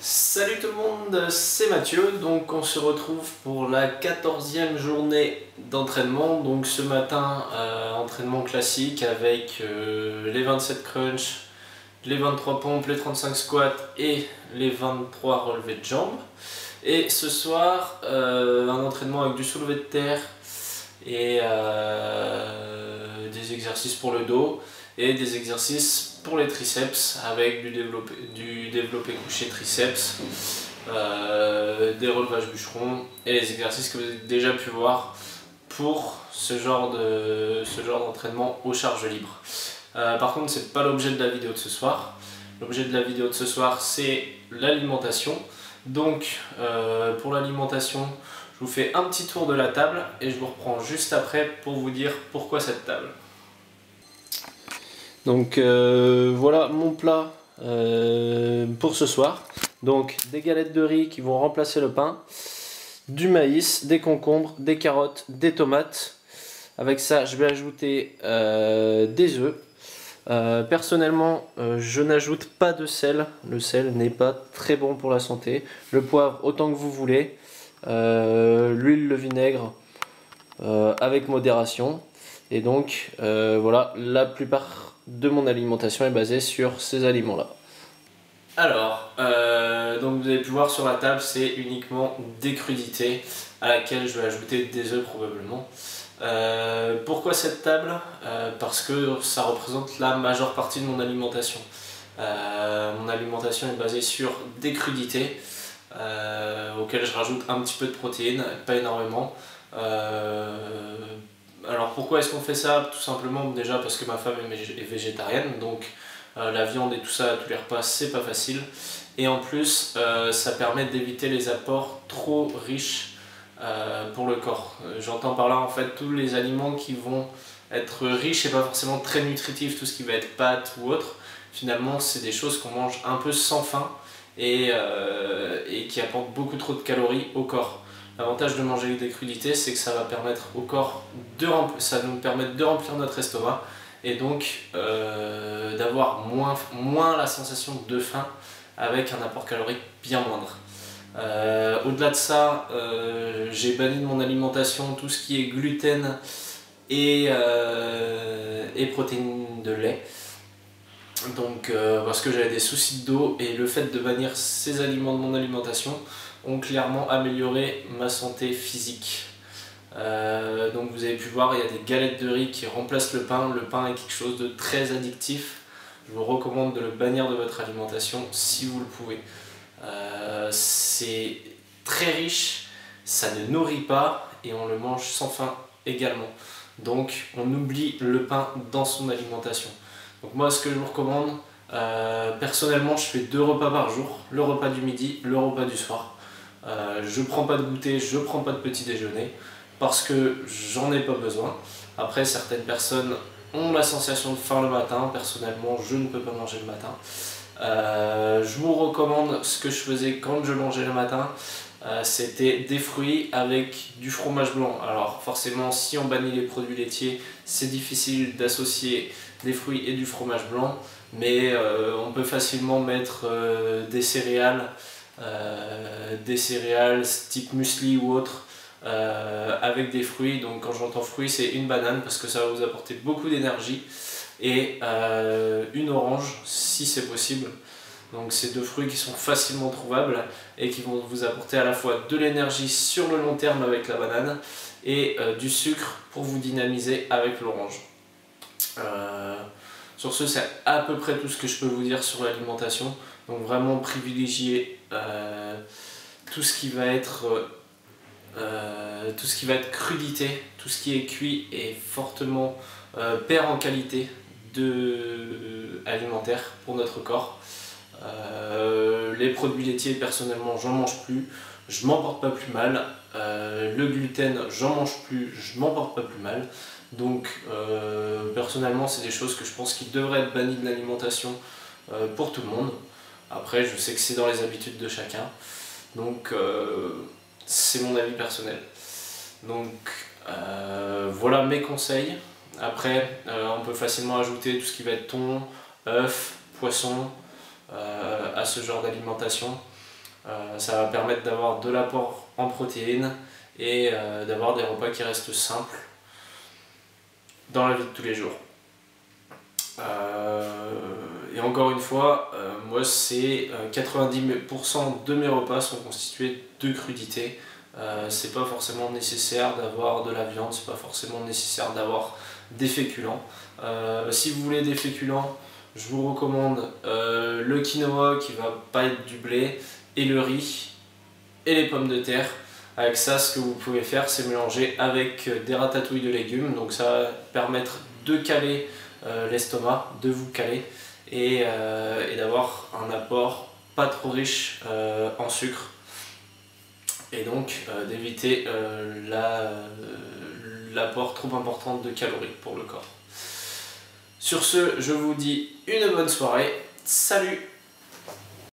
Salut tout le monde, c'est Mathieu. Donc on se retrouve pour la 14e journée d'entraînement. Donc ce matin, entraînement classique avec les 27 crunch, les 23 pompes, les 35 squats et les 23 relevés de jambes. Et ce soir, un entraînement avec du soulevé de terre et des exercices pour le dos et des exercices pour les triceps avec du développé couché triceps, des relevages bûcherons et les exercices que vous avez déjà pu voir pour ce genre d'entraînement aux charges libres. Par contre, c'est pas l'objet de la vidéo de ce soir. L'objet de la vidéo de ce soir, c'est l'alimentation. Donc pour l'alimentation, je vous fais un petit tour de la table et je vous reprends juste après pour vous dire pourquoi cette table. Donc voilà mon plat pour ce soir. Donc des galettes de riz qui vont remplacer le pain, du maïs, des concombres, des carottes, des tomates. Avec ça, je vais ajouter des œufs. Personnellement, je n'ajoute pas de sel. Le sel n'est pas très bon pour la santé. Le poivre, autant que vous voulez. L'huile, le vinaigre, avec modération. Et donc, voilà, la plupart de mon alimentation est basée sur ces aliments-là. Alors, donc vous avez pu voir sur la table, c'est uniquement des crudités à laquelle je vais ajouter des œufs probablement. Pourquoi cette table? Parce que ça représente la majeure partie de mon alimentation. Mon alimentation est basée sur des crudités auxquelles je rajoute un petit peu de protéines, pas énormément. Alors pourquoi est-ce qu'on fait ça? Tout simplement déjà parce que ma femme est végétarienne, donc la viande et tout ça à tous les repas c'est pas facile. Et en plus ça permet d'éviter les apports trop riches pour le corps. J'entends par là en fait tous les aliments qui vont être riches et pas forcément très nutritifs, tout ce qui va être pâtes ou autre. Finalement c'est des choses qu'on mange un peu sans faim et qui apportent beaucoup trop de calories au corps. L'avantage de manger des crudités, c'est que ça va permettre au corps ça nous permet de remplir notre estomac et donc d'avoir moins la sensation de faim avec un apport calorique bien moindre. Au-delà de ça, j'ai banni de mon alimentation tout ce qui est gluten et protéines de lait. Donc parce que j'avais des soucis de dos et le fait de bannir ces aliments de mon alimentation ont clairement amélioré ma santé physique. Donc vous avez pu voir, il y a des galettes de riz qui remplacent le pain. Le pain est quelque chose de très addictif. Je vous recommande de le bannir de votre alimentation si vous le pouvez. C'est très riche, ça ne nourrit pas et on le mange sans faim également. Donc on oublie le pain dans son alimentation. Donc moi ce que je vous recommande, personnellement je fais 2 repas par jour, le repas du midi, le repas du soir. Je prends pas de goûter, je prends pas de petit déjeuner parce que j'en ai pas besoin. Après certaines personnes ont la sensation de faim le matin, personnellement je ne peux pas manger le matin. Je vous recommande ce que je faisais quand je mangeais le matin, c'était des fruits avec du fromage blanc. Alors forcément si on bannit les produits laitiers, c'est difficile d'associer des fruits et du fromage blanc, mais on peut facilement mettre des céréales type muesli ou autre avec des fruits. Donc quand j'entends fruits, c'est une banane parce que ça va vous apporter beaucoup d'énergie et une orange si c'est possible. Donc c'est 2 fruits qui sont facilement trouvables et qui vont vous apporter à la fois de l'énergie sur le long terme avec la banane et du sucre pour vous dynamiser avec l'orange. Sur ce, c'est à peu près tout ce que je peux vous dire sur l'alimentation. Donc vraiment privilégier tout ce qui va être crudité, tout ce qui est cuit et fortement perd en qualité alimentaire pour notre corps. Les produits laitiers personnellement j'en mange plus, je m'en porte pas plus mal. Le gluten j'en mange plus, je m'en porte pas plus mal. Donc personnellement c'est des choses que je pense qui devraient être bannies de l'alimentation pour tout le monde. Après je sais que c'est dans les habitudes de chacun, donc c'est mon avis personnel. Donc voilà mes conseils. Après on peut facilement ajouter tout ce qui va être thon, œufs, poisson à ce genre d'alimentation. Ça va permettre d'avoir de l'apport en protéines et d'avoir des repas qui restent simples dans la vie de tous les jours. Et encore une fois, moi c'est 90% de mes repas sont constitués de crudités. C'est pas forcément nécessaire d'avoir de la viande, c'est pas forcément nécessaire d'avoir des féculents. Si vous voulez des féculents, je vous recommande le quinoa qui va pas être du blé, et le riz et les pommes de terre. Avec ça, ce que vous pouvez faire, c'est mélanger avec des ratatouilles de légumes. Donc ça va permettre de caler l'estomac, de vous caler et d'avoir un apport pas trop riche en sucre. Et donc d'éviter l'apport trop important de calories pour le corps. Sur ce, je vous dis une bonne soirée. Salut!